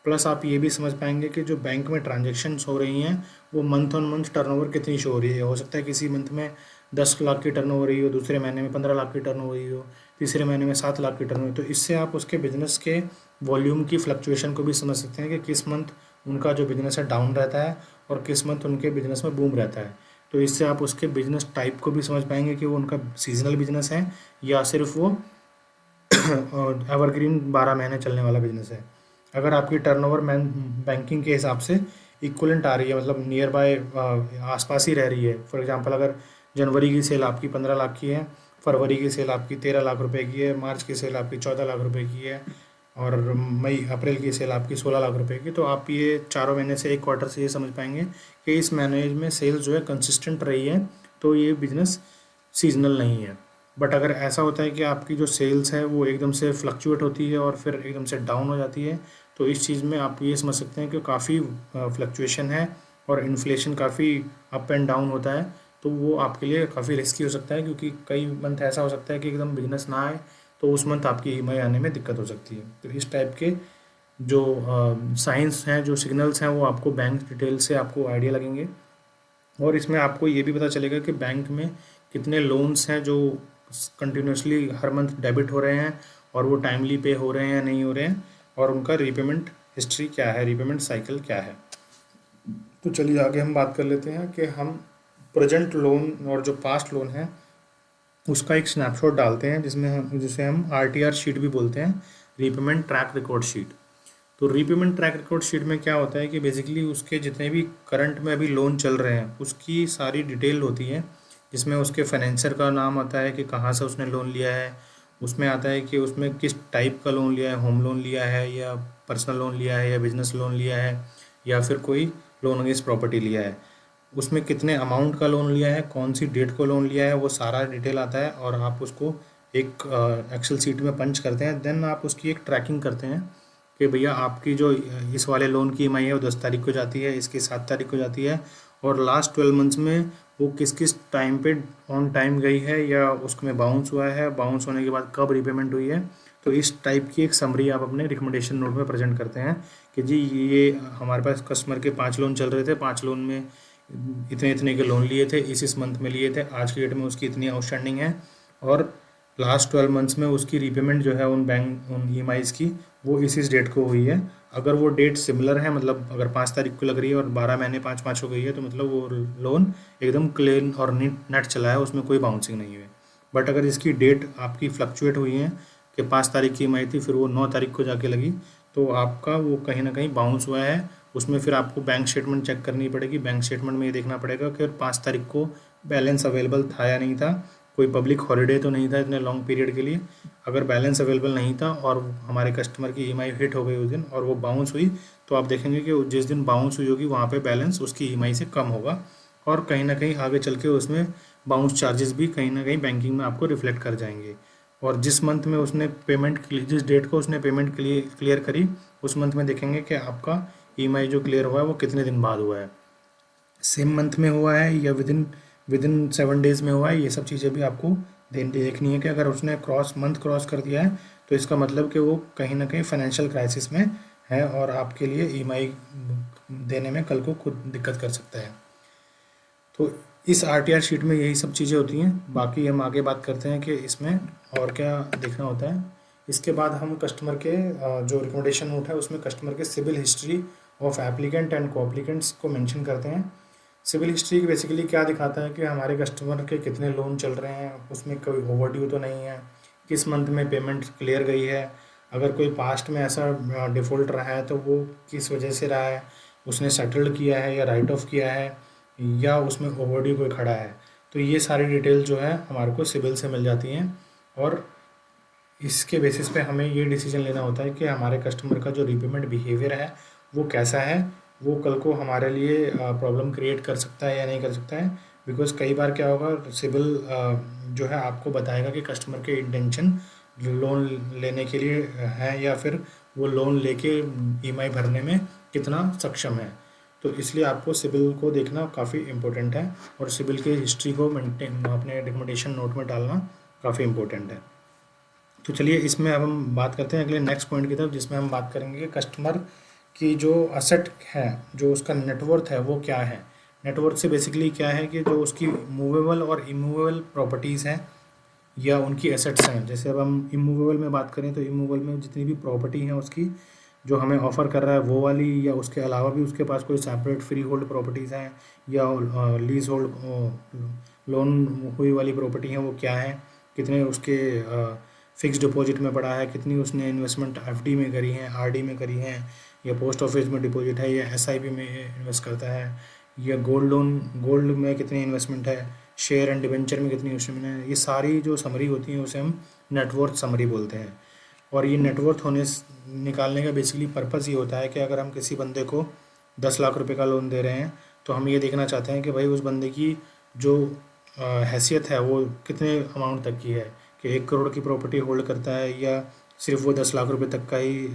प्लस आप ये भी समझ पाएंगे कि जो बैंक में ट्रांजेक्शन्स हो रही हैं वो मंथ ऑन मंथ टर्नओवर कितनी शो हो रही है। हो सकता है किसी मंथ में 10 लाख की टर्न हो रही हो, दूसरे महीने में 15 लाख की टर्न हो रही हो, तीसरे महीने में 7 लाख की टर्न हो रही हो। तो इससे आप उसके बिजनेस के वॉल्यूम की फ्लक्चुएशन को भी समझ सकते हैं कि किस मंथ उनका जो बिजनेस है डाउन रहता है और किस मंथ उनके बिजनेस में बूम रहता है। तो इससे आप उसके बिजनेस टाइप को भी समझ पाएंगे कि वो उनका सीजनल बिजनेस है या सिर्फ वो एवरग्रीन 12 महीने चलने वाला बिजनेस है। अगर आपकी टर्नओवर बैंकिंग के हिसाब से इक्वलेंट आ रही है, मतलब नियर बाय आसपास ही रह रही है, फॉर एग्जांपल अगर जनवरी की सेल आपकी 15 लाख की है, फरवरी की सेल आपकी 13 लाख रुपए की है, मार्च की सेल आपकी 14 लाख रुपए की है, और मई अप्रैल की सेल आपकी 16 लाख रुपए की, तो आप ये चारों महीने से एक क्वार्टर से ये समझ पाएंगे कि इस महीने में सेल्स जो है कंसिस्टेंट रही है, तो ये बिजनेस सीजनल नहीं है। बट अगर ऐसा होता है कि आपकी जो सेल्स है वो एकदम से फ्लक्चुएट होती है और फिर एकदम से डाउन हो जाती है, तो इस चीज़ में आप ये समझ सकते हैं कि काफ़ी फ्लक्चुएशन है और इन्फ्लेशन काफ़ी अप एंड डाउन होता है। तो वो आपके लिए काफ़ी रिस्की हो सकता है, क्योंकि कई मंथ ऐसा हो सकता है कि एकदम बिजनेस ना आए, तो उस मंथ आपकी ईएमआई आने में दिक्कत हो सकती है। तो इस टाइप के जो साइंस हैं, जो सिग्नल्स हैं, वो आपको बैंक डिटेल से आपको आइडिया लगेंगे। और इसमें आपको ये भी पता चलेगा कि बैंक में कितने लोन्स हैं जो कंटिन्यूसली हर मंथ डेबिट हो रहे हैं, और वो टाइमली पे हो रहे हैं या नहीं हो रहे हैं, और उनका रीपेमेंट हिस्ट्री क्या है, रीपेमेंट साइकिल क्या है। तो चलिए आगे हम बात कर लेते हैं कि हम प्रेजेंट लोन और जो पास्ट लोन है उसका एक स्नैपशॉट डालते हैं, जिसे हम आरटीआर शीट भी बोलते हैं, रीपेमेंट ट्रैक रिकॉर्ड शीट। तो रीपेमेंट ट्रैक रिकॉर्ड शीट में क्या होता है कि बेसिकली उसके जितने भी करंट में अभी लोन चल रहे हैं उसकी सारी डिटेल होती है, जिसमें उसके फाइनेंसर का नाम आता है कि कहाँ से उसने लोन लिया है, उसमें आता है कि उसमें किस टाइप का लोन लिया है, होम लोन लिया है या पर्सनल लोन लिया है या बिजनेस लोन लिया है या फिर कोई लोन अगेंस्ट प्रॉपर्टी लिया है, उसमें कितने अमाउंट का लोन लिया है, कौन सी डेट को लोन लिया है, वो सारा डिटेल आता है। और आप उसको एक एक्सेल सीट में पंच करते हैं, देन आप उसकी एक ट्रैकिंग करते हैं कि भैया आपकी जो इस वाले लोन की ईएमआई है वो 10 तारीख को जाती है, इसकी 7 तारीख को जाती है, और लास्ट 12 मंथ्स में वो किस किस टाइम पे ऑन टाइम गई है या उसमें बाउंस हुआ है, बाउंस होने के बाद कब रीपेमेंट हुई है। तो इस टाइप की एक समरी आप अपने रिकमेंडेशन नोट में प्रेजेंट करते हैं कि जी ये हमारे पास कस्टमर के 5 लोन चल रहे थे, 5 लोन में इतने इतने के लोन लिए थे, इस मंथ में लिए थे, आज की डेट में उसकी इतनी आउटस्टैंडिंग है, और लास्ट 12 मंथ्स में उसकी रीपेमेंट जो है उन ईएमआईज़ की वो इस डेट को हुई है। अगर वो डेट सिमिलर है, मतलब अगर 5 तारीख को लग रही है और 12 महीने 5 हो गई है, तो मतलब वो लोन एकदम क्लीन और नेट चला है, उसमें कोई बाउंसिंग नहीं है। बट अगर इसकी डेट आपकी फ्लक्चुएट हुई है कि 5 तारीख की ईएमआई थी, फिर वो 9 तारीख को जाके लगी, तो आपका वो कहीं ना कहीं बाउंस हुआ है। उसमें फिर आपको बैंक स्टेटमेंट चेक करनी पड़ेगी। बैंक स्टेटमेंट में ये देखना पड़ेगा कि 5 तारीख को बैलेंस अवेलेबल था या नहीं था, कोई पब्लिक हॉलीडे तो नहीं था इतने लॉन्ग पीरियड के लिए। अगर बैलेंस अवेलेबल नहीं था और हमारे कस्टमर की ईएमआई हिट हो गई उस दिन और वो बाउंस हुई, तो आप देखेंगे कि जिस दिन बाउंस हुई होगी वहाँ पे बैलेंस उसकी ईएमआई से कम होगा, और कहीं ना कहीं आगे चल के उसमें बाउंस चार्जेस भी कहीं ना कहीं बैंकिंग में आपको रिफ्लेक्ट कर जाएंगे। और जिस मंथ में उसने जिस डेट को उसने पेमेंट क्लियर करी, उस मंथ में देखेंगे कि आपका ईएमआई जो क्लियर हुआ है वो कितने दिन बाद हुआ है, सेम मंथ में हुआ है या विदिन 7 डेज़ में हुआ है। ये सब चीज़ें भी आपको देखनी है कि अगर उसने मंथ क्रॉस कर दिया है, तो इसका मतलब कि वो कहीं ना कहीं फाइनेंशियल क्राइसिस में है और आपके लिए ईएमआई देने में कल को खुद दिक्कत कर सकता है। तो इस आरटीआर शीट में यही सब चीज़ें होती हैं। बाकी हम आगे बात करते हैं कि इसमें और क्या देखना होता है। इसके बाद हम कस्टमर के जो रिकमेंडेशन नोट है उसमें कस्टमर के CIBIL history of applicant and coapplicants को मेंशन करते हैं। सिविल हिस्ट्री बेसिकली क्या दिखाता है कि हमारे कस्टमर के कितने लोन चल रहे हैं, उसमें कोई ओवरड्यू तो नहीं है, किस मंथ में पेमेंट क्लियर गई है, अगर कोई पास्ट में ऐसा डिफ़ॉल्ट रहा है तो वो किस वजह से रहा है, उसने सेटल्ड किया है या राइट ऑफ किया है या उसमें ओवरड्यू कोई खड़ा है। तो ये सारी डिटेल जो है हमारे को सिविल से मिल जाती हैं, और इसके बेसिस पे हमें ये डिसीजन लेना होता है कि हमारे कस्टमर का जो रीपेमेंट बिहेवियर है वो कैसा है, वो कल को हमारे लिए प्रॉब्लम क्रिएट कर सकता है या नहीं कर सकता है। बिकॉज कई बार क्या होगा, सिविल जो है आपको बताएगा कि कस्टमर के इंटेंशन लोन लेने के लिए है या फिर वो लोन लेके ईएमआई भरने में कितना सक्षम है। तो इसलिए आपको सिविल को देखना काफ़ी इम्पोर्टेंट है, और सिविल की हिस्ट्री को मेंटेन अपने रिकमेंडेशन नोट में डालना काफ़ी इम्पोर्टेंट है। तो चलिए इसमें अब हम बात करते हैं अगले नेक्स्ट पॉइंट की तरफ, जिसमें हम बात करेंगे कि कस्टमर की जो असेट है, जो उसका नेटवर्थ है वो क्या है। नेटवर्थ से बेसिकली क्या है कि जो उसकी मूवेबल और इमूवेबल प्रॉपर्टीज़ हैं या उनकी एसेट्स हैं। जैसे अब हम इमूवेबल में बात करें तो इमूवेबल में जितनी भी प्रॉपर्टी हैं उसकी जो हमें ऑफ़र कर रहा है वो वाली, या उसके अलावा भी उसके पास कोई सेपरेट फ्री होल्ड प्रॉपर्टीज़ हैं या लीज होल्ड लोन हुई वाली प्रॉपर्टी हैं, वो क्या है, कितने उसके फिक्स डिपॉजिट में पड़ा है, कितनी उसने इन्वेस्टमेंट एफडी में करी है, आरडी में करी है, या पोस्ट ऑफिस में डिपॉजिट है, या एसआईपी में इन्वेस्ट करता है, या गोल्ड में कितनी इन्वेस्टमेंट है, शेयर एंड डिवेंचर में कितनी इन्वेस्टमेंट है। ये सारी जो समरी होती है उसे हम नेटवर्थ समरी बोलते हैं। और ये नेटवर्थ निकालने का बेसिकली पर्पज़ ये होता है कि अगर हम किसी बंदे को 10 लाख रुपए का लोन दे रहे हैं, तो हम ये देखना चाहते हैं कि भाई उस बंदे की जो हैसियत है वो कितने अमाउंट तक की है, कि 1 करोड़ की प्रॉपर्टी होल्ड करता है या सिर्फ वो 10 लाख रुपए तक का ही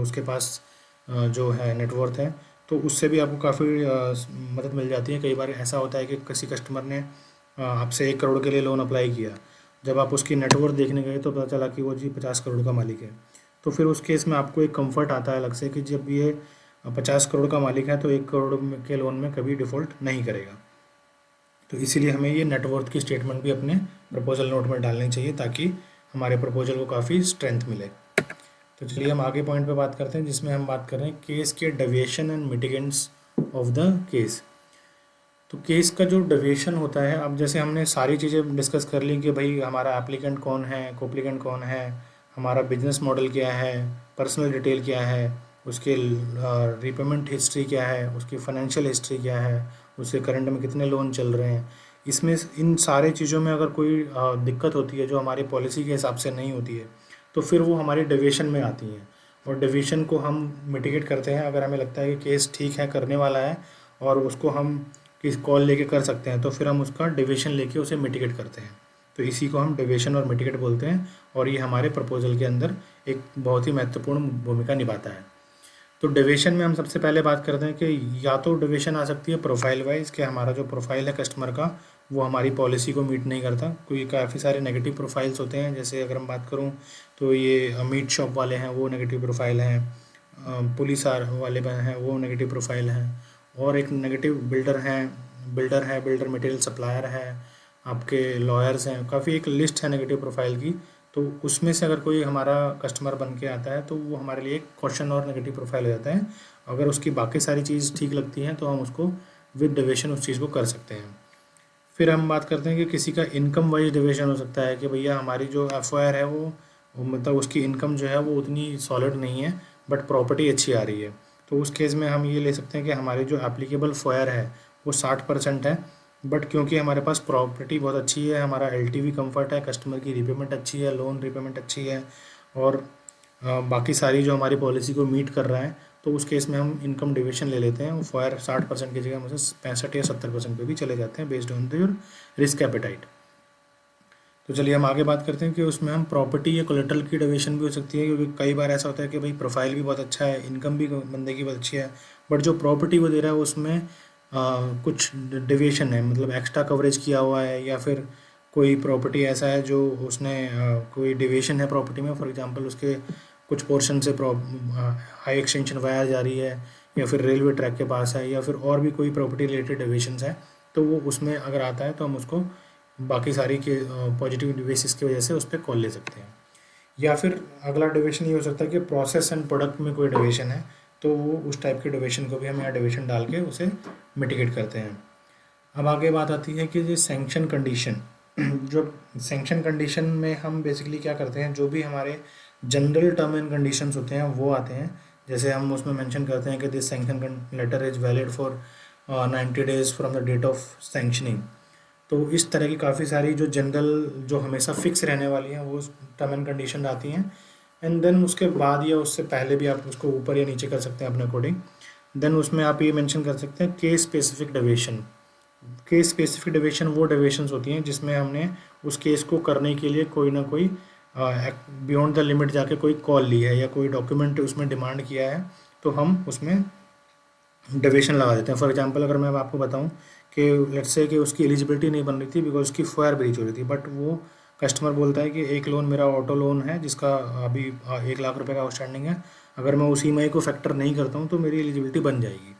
उसके पास जो है नेटवर्थ है। तो उससे भी आपको काफ़ी मदद मिल जाती है। कई बार ऐसा होता है कि किसी कस्टमर ने आपसे 1 करोड़ के लिए लोन अप्लाई किया, जब आप उसकी नेटवर्थ देखने गए तो पता चला कि वो जी 50 करोड़ का मालिक है, तो फिर उस केस में आपको एक कंफर्ट आता है अलग से कि जब ये 50 करोड़ का मालिक है तो 1 करोड़ के लोन में कभी डिफ़ॉल्ट नहीं करेगा। तो इसीलिए हमें ये नेटवर्थ की स्टेटमेंट भी अपने प्रपोजल नोट में डालनी चाहिए ताकि हमारे प्रपोजल को काफ़ी स्ट्रेंथ मिले। तो चलिए हम आगे पॉइंट पे बात करते हैं, जिसमें हम बात कर रहे हैं केस के deviation and mitigants of the case. तो केस का जो डेविएशन होता है, अब जैसे हमने सारी चीज़ें डिस्कस कर ली कि भाई हमारा एप्लीकेंट कौन है, कोप्लिकेंट कौन है, हमारा बिजनेस मॉडल क्या है, पर्सनल डिटेल क्या है, उसके रीपेमेंट हिस्ट्री क्या है, उसकी फाइनेंशियल हिस्ट्री क्या है, उसके करंट में कितने लोन चल रहे हैं। इसमें इन सारी चीज़ों में अगर कोई दिक्कत होती है जो हमारी पॉलिसी के हिसाब से नहीं होती है, तो फिर वो हमारी डेविएशन में आती हैं, और डेविएशन को हम मिटिगेट करते हैं। अगर हमें लगता है कि केस ठीक है, करने वाला है, और उसको हम किस कॉल लेके कर सकते हैं, तो फिर हम उसका डेविएशन लेके उसे मिटिगेट करते हैं। तो इसी को हम डेविएशन और मिटिगेट बोलते हैं, और ये हमारे प्रपोजल के अंदर एक बहुत ही महत्वपूर्ण भूमिका निभाता है। तो डेविएशन में हम सबसे पहले बात करते हैं कि या तो डेविएशन आ सकती है प्रोफाइल वाइज, कि हमारा जो प्रोफाइल है कस्टमर का वो हमारी पॉलिसी को मीट नहीं करता। कोई काफ़ी सारे नेगेटिव प्रोफाइल्स होते हैं, जैसे अगर हम बात करूं तो ये मीट शॉप वाले हैं वो नेगेटिव प्रोफाइल हैं, पुलिस वाले हैं वो नेगेटिव प्रोफाइल हैं, और एक नेगेटिव बिल्डर मटेरियल सप्लायर है, आपके लॉयर्स हैं, काफ़ी एक लिस्ट है नेगेटिव प्रोफाइल की। तो उसमें से अगर कोई हमारा कस्टमर बन के आता है तो वो हमारे लिए एक क्वेश्चन और नेगेटिव प्रोफाइल हो जाता है। अगर उसकी बाकी सारी चीज़ ठीक लगती हैं तो हम उसको विद डेविएशन उस चीज़ को कर सकते हैं। फिर हम बात करते हैं कि किसी का इनकम वाइज डेविएशन हो सकता है कि भैया हमारी जो एफआईआर है वो मतलब उसकी इनकम जो है वो उतनी सॉलिड नहीं है, बट प्रॉपर्टी अच्छी आ रही है। तो उस केस में हम ये ले सकते हैं कि हमारी जो एप्लीकेबल फायर है वो 60% है, बट क्योंकि हमारे पास प्रॉपर्टी बहुत अच्छी है, हमारा एलटीवी कंफर्ट है, कस्टमर की रीपेमेंट अच्छी है, लोन रीपेमेंट अच्छी है, और बाकी सारी जो हमारी पॉलिसी को मीट कर रहा है, तो उस केस में हम इनकम डेविएशन ले लेते हैं। वो फायर 60% की जगह मुझे 65 या 70% पे भी चले जाते हैं based on the your risk appetite. तो चलिए हम आगे बात करते हैं कि उसमें हम प्रॉपर्टी या कोलेटरल की डेविएशन भी हो सकती है, क्योंकि कई बार ऐसा होता है कि भाई प्रोफाइल भी बहुत अच्छा है, इनकम भी बंदे की बहुत अच्छी है, बट जो प्रॉपर्टी वो दे रहा है उसमें कुछ डेविएशन है, मतलब एक्स्ट्रा कवरेज किया हुआ है, या फिर कोई प्रॉपर्टी ऐसा है जो उसने कोई डेविएशन है प्रॉपर्टी में, फॉर एग्जांपल उसके कुछ पोर्शन से हाई एक्सटेंशन वायर जा रही है, या फिर रेलवे ट्रैक के पास है, या फिर और भी कोई प्रॉपर्टी रिलेटेड डेविएशंस है, तो वो उसमें अगर आता है तो हम उसको बाकी सारी के पॉजिटिव बेसिस की वजह से उस पर कॉल ले सकते हैं। या फिर अगला डेविएशन ये हो सकता है कि प्रोसेस एंड प्रोडक्ट में कोई डेविएशन है, तो वो उस टाइप के डेविएशन को भी हम यहाँ डेविएशन डाल के उसे मिटिगेट करते हैं। अब आगे बात आती है कि ये सैंक्शन कंडीशन जो सैंक्शन कंडीशन में हम बेसिकली क्या करते हैं, जो भी हमारे जनरल टर्म एंड कंडीशंस होते हैं वो आते हैं। जैसे हम उसमें मेंशन करते हैं कि this sanction letter is valid for 90 days from the date of sanctioning. तो इस तरह की काफ़ी सारी जो जनरल जो हमेशा फिक्स रहने वाली हैं वो टर्म एंड कंडीशन आती हैं, एंड देन उसके बाद या उससे पहले भी आप उसको ऊपर या नीचे कर सकते हैं अपने अकॉर्डिंग। देन उसमें आप ये मेंशन कर सकते हैं case specific deviation. Case specific deviation वो डेविएशंस होती हैं जिसमें हमने उस केस को करने के लिए कोई ना कोई बियॉन्ड द लिमिट जाके कोई कॉल ली है या कोई डॉक्यूमेंट उसमें डिमांड किया है, तो हम उसमें डेविएशन लगा देते हैं। फॉर एग्जांपल अगर मैं आपको बताऊं कि लेट्स से कि उसकी एलिजिबिलिटी नहीं बन रही थी बिकॉज उसकी फायर ब्रीच हो रही थी, बट वो कस्टमर बोलता है कि एक लोन मेरा ऑटो लोन है जिसका अभी 1 लाख रुपए का आउटस्टैंडिंग है, अगर मैं उसी मई को फैक्टर नहीं करता हूँ तो मेरी एलिजिबिलिटी बन जाएगी।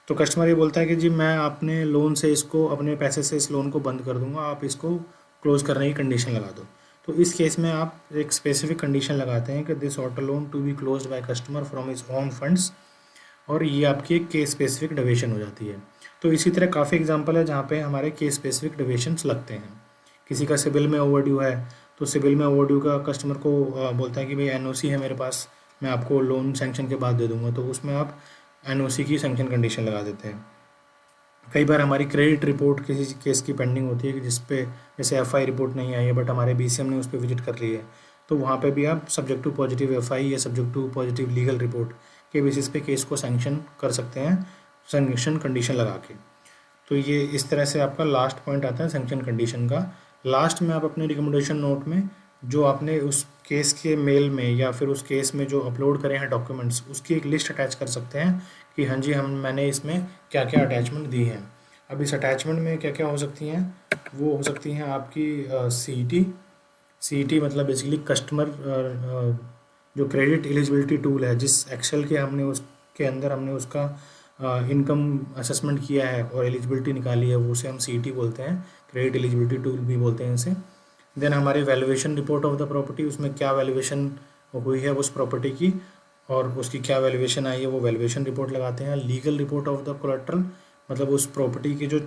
तो कस्टमर ये बोलता है कि जी मैं अपने लोन से इसको अपने पैसे से इस लोन को बंद कर दूंगा, आप इसको क्लोज करने की कंडीशन लगा दो। तो इस केस में आप एक स्पेसिफिक कंडीशन लगाते हैं कि this auto loan to be close by customer from his own funds, और ये आपकी एक केस स्पेसिफिक डेविएशन हो जाती है। तो इसी तरह काफ़ी एग्जांपल है जहाँ पे हमारे केस स्पेसिफिक डेविएशंस लगते हैं। किसी का सिबिल में ओवरड्यू है, तो सिबिल में ओवरड्यू का कस्टमर को बोलता है कि भाई एनओसी है मेरे पास, मैं आपको लोन सैंक्शन के बाद दे दूंगा, तो उसमें आप एनओसी की सैंक्शन कंडीशन लगा देते हैं। कई बार हमारी क्रेडिट रिपोर्ट किसी केस की पेंडिंग होती है कि जिस पे जैसे एफआई रिपोर्ट नहीं आई है बट हमारे बीसीएम ने उस पर विजिट कर ली है, तो वहाँ पे भी आप सब्जेक्ट टू पॉजिटिव एफआई या subject to positive legal report के बेसिस पे केस को सैंक्शन कर सकते हैं सैंक्शन कंडीशन लगा के। तो ये इस तरह से आपका लास्ट पॉइंट आता है सैंक्शन कंडीशन का। लास्ट में आप अपने रिकमेंडेशन नोट में जो आपने उस केस के मेल में या फिर उस केस में जो अपलोड करे हैं डॉक्यूमेंट्स, उसकी एक लिस्ट अटैच कर सकते हैं कि हाँ जी मैंने इसमें क्या क्या अटैचमेंट दी है। अब इस अटैचमेंट में क्या क्या हो सकती हैं, वो हो सकती हैं आपकी CET मतलब बेसिकली कस्टमर जो क्रेडिट एलिजिबिलिटी टूल है, जिस एक्सेल के हमने उसके अंदर हमने उसका इनकम असेसमेंट किया है और एलिजिबिलिटी निकाली है, वो उसे हम CET बोलते हैं, क्रेडिट एलिजिबिलिटी टूल भी बोलते हैं इसे। देन हमारी valuation report of the property, उसमें क्या वैल्यूएशन हुई है उस प्रॉपर्टी की और उसकी क्या वैल्यूएशन आई है, वो वैल्यूएशन रिपोर्ट लगाते हैं। Legal report of the collateral, मतलब उस प्रॉपर्टी के जो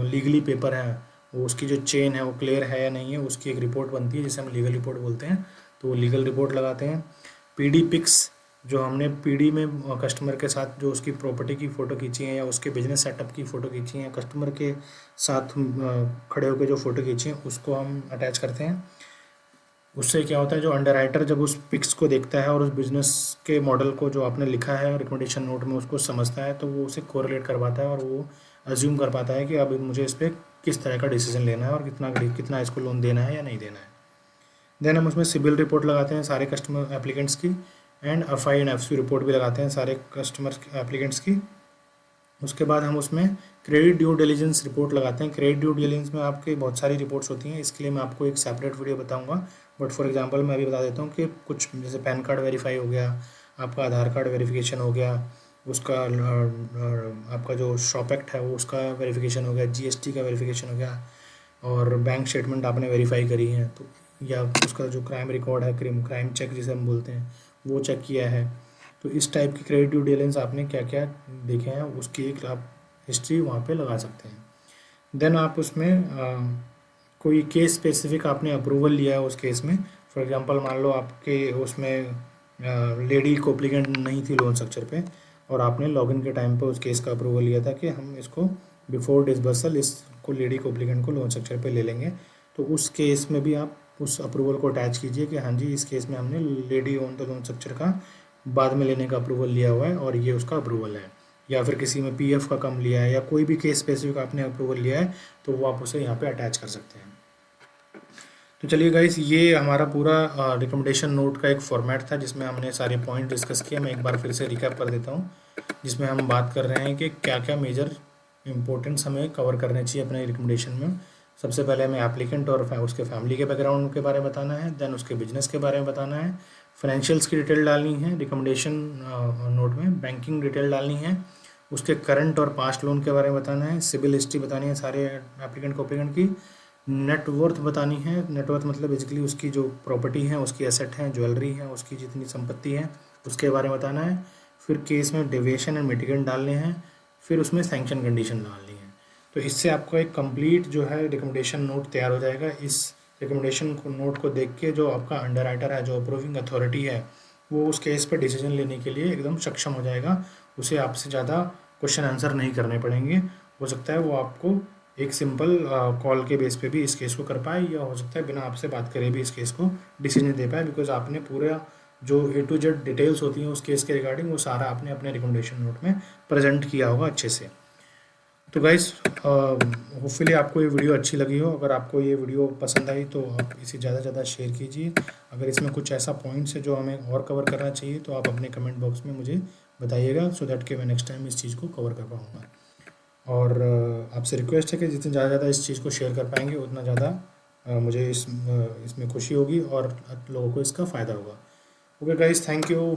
लीगली पेपर हैं, वो उसकी जो चेन है वो क्लियर है या नहीं है, उसकी एक रिपोर्ट बनती है जिसे हम लीगल रिपोर्ट बोलते हैं, तो वो लीगल रिपोर्ट लगाते हैं। PD पिक्स, जो हमने PD में कस्टमर के साथ जो उसकी प्रॉपर्टी की फ़ोटो खींची है या उसके बिजनेस सेटअप की फ़ोटो खींची है, कस्टमर के साथ खड़े होकर जो फ़ोटो खींची है, उसको हम अटैच करते हैं। उससे क्या होता है, जो अंडरराइटर जब उस पिक्स को देखता है और उस बिजनेस के मॉडल को जो आपने लिखा है रिकमेंडेशन नोट में उसको समझता है, तो वो उसे कोरिलेट कर पाता है और वो अज्यूम कर पाता है कि अब मुझे इस पर किस तरह का डिसीजन लेना है और कितना इसको लोन देना है या नहीं देना है। देन हम उसमें सिबिल रिपोर्ट लगाते हैं सारे कस्टमर एप्लीकेंट्स की, and FI and FC report भी लगाते हैं सारे कस्टमर एप्लीकेंट्स की। उसके बाद हम उसमें क्रेडिट ड्यू डिलीजेंस रिपोर्ट लगाते हैं। क्रेडिट ड्यू डिलीजेंस में आपके बहुत सारी रिपोर्ट्स होती हैं, इसके लिए मैं आपको एक सेपरेट वीडियो बताऊंगा, बट फॉर एग्जांपल मैं अभी बता देता हूँ कि कुछ जैसे पैन कार्ड वेरीफाई हो गया, आपका आधार कार्ड वेरिफिकेशन हो गया, उसका आपका जो शॉप एक्ट है वो उसका वेरिफिकेशन हो गया, GST का वेरिफिकेशन हो गया, और बैंक स्टेटमेंट आपने वेरीफाई करी है तो, या उसका जो क्राइम रिकॉर्ड है, क्राइम चेक जिसे हम बोलते हैं, वो चेक किया है। तो इस टाइप की क्रेडिट ड्यू डिलिजेंस आपने क्या क्या देखे हैं उसकी एक आप हिस्ट्री वहाँ पे लगा सकते हैं। देन आप उसमें कोई केस स्पेसिफिक आपने अप्रूवल लिया है उस केस में, फॉर एग्जांपल मान लो आपके उसमें लेडी कोप्लिकेंट नहीं थी लोन स्ट्रक्चर पे, और आपने लॉगिन के टाइम पे उस केस का अप्रूवल लिया था कि हम इसको बिफोर डिसबर्सल इसको लेडी कोप्लिकेंट को लोन स्ट्रक्चर पे ले लेंगे, तो उस केस में भी आप उस अप्रूवल को अटैच कीजिए कि हाँ जी इस केस में हमने lady on the loan structure का बाद में लेने का अप्रूवल लिया हुआ है और ये उसका अप्रूवल है। या फिर किसी में PF का कम लिया है या कोई भी केस स्पेसिफिक आपने अप्रूवल लिया है, तो वो आप उसे यहाँ पे अटैच कर सकते हैं। तो चलिए गाइस, ये हमारा पूरा रिकमेंडेशन नोट का एक फॉर्मेट था जिसमें हमने सारे पॉइंट डिस्कस किए। मैं एक बार फिर से रिकैप कर देता हूँ, जिसमें हम बात कर रहे हैं कि क्या क्या मेजर इंपॉर्टेंस हमें कवर करने चाहिए अपने रिकमेंडेशन में। सबसे पहले हमें एप्लीकेंट और उसके फैमिली के बैकग्राउंड के बारे में बताना है, देन उसके बिजनेस के बारे में बताना है, फाइनेंशियल्स की डिटेल डालनी है रिकमेंडेशन नोट में, बैंकिंग डिटेल डालनी है, उसके करंट और पास्ट लोन के बारे में बताना है, सिबिल हिस्ट्री बतानी है सारे एप्लीकेंट कोप्लिकेंट की, नेटवर्थ बतानी है। नेटवर्थ मतलब बेसिकली उसकी जो प्रॉपर्टी है, उसकी एसेट है, ज्वेलरी है, उसकी जितनी संपत्ति है उसके बारे में बताना है। फिर केस में डेविएशन एंड मिटिगेंट डालने हैं, फिर उसमें सैंक्शन कंडीशन डालनी है। तो इससे आपको एक कंप्लीट जो है रिकमेंडेशन नोट तैयार हो जाएगा। इस रिकमेंडेशन नोट को देख के जो आपका अंडरराइटर है, जो अप्रूविंग अथॉरिटी है, वो उस केस पे डिसीजन लेने के लिए एकदम सक्षम हो जाएगा। उसे आपसे ज़्यादा क्वेश्चन आंसर नहीं करने पड़ेंगे। हो सकता है वो आपको एक सिंपल कॉल के बेस पे भी इस केस को कर पाए, या हो सकता है बिना आपसे बात करे भी इस केस को डिसीजन दे पाए, बिकॉज आपने पूरा जो A to Z डिटेल्स होती हैं उस केस के रिगार्डिंग वो सारा आपने अपने रिकमेंडेशन नोट में प्रेजेंट किया होगा अच्छे से। तो गाइस, होपफुली आपको ये वीडियो अच्छी लगी हो। अगर आपको ये वीडियो पसंद आई तो आप इसे ज़्यादा से ज़्यादा शेयर कीजिए। अगर इसमें कुछ ऐसा पॉइंट्स है जो हमें और कवर करना चाहिए तो आप अपने कमेंट बॉक्स में मुझे बताइएगा, सो दैट कि मैं नेक्स्ट टाइम इस चीज़ को कवर कर पाऊँगा। और आपसे रिक्वेस्ट है कि जितने ज़्यादा इस चीज़ को शेयर कर पाएंगे उतना ज़्यादा मुझे इसमें खुशी होगी और लोगों को इसका फ़ायदा होगा। Okay guys, thank you.